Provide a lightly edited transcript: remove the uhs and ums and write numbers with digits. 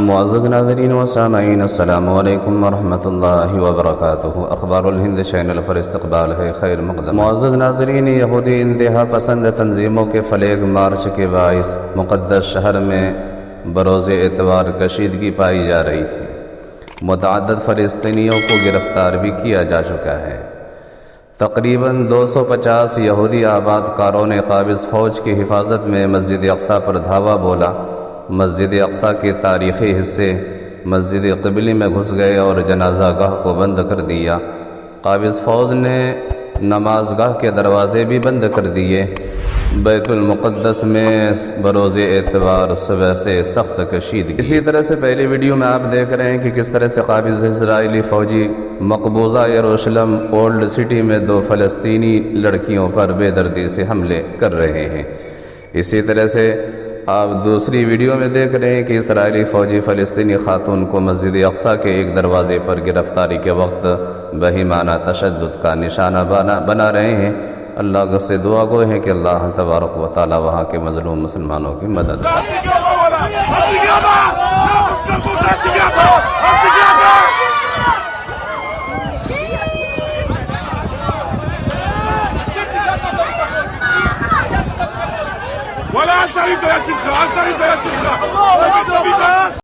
معزز ناظرین و سامعین، السلام علیکم ورحمۃ اللہ وبرکاتہ۔ اخبار الہند چینل پر استقبال ہے خیر مقدم۔ معزز ناظرین، یہودی انتہا پسند تنظیموں کے فلیگ مارچ کے باعث مقدس شہر میں بروز اتوار کشیدگی پائی جا رہی تھی۔ متعدد فلسطینیوں کو گرفتار بھی کیا جا چکا ہے۔ تقریباً 250 یہودی آباد کاروں نے قابض فوج کی حفاظت میں مسجد اقصیٰ پر دھاوا بولا۔ مسجد اقصیٰ کے تاریخی حصے مسجد قبلی میں گھس گئے اور جنازہ گاہ کو بند کر دیا۔ قابض فوج نے نماز گاہ کے دروازے بھی بند کر دیے۔ بیت المقدس میں بروز اتوار صبح سے سخت کشیدگی۔ اسی طرح سے پہلی ویڈیو میں آپ دیکھ رہے ہیں کہ کس طرح سے قابض اسرائیلی فوجی مقبوضہ یروشلم اولڈ سٹی میں 2 فلسطینی لڑکیوں پر بے دردی سے حملے کر رہے ہیں۔ اسی طرح سے آپ دوسری ویڈیو میں دیکھ رہے ہیں کہ اسرائیلی فوجی فلسطینی خاتون کو مسجد اقصیٰ کے ایک دروازے پر گرفتاری کے وقت بہیمانہ تشدد کا نشانہ بنا رہے ہیں۔ اللہ سے دعا گو ہے کہ اللہ تبارک و تعالی وہاں کے مظلوم مسلمانوں کی مدد کرے۔ ولا أشتري بيت الخال، أشتري بيت الخال.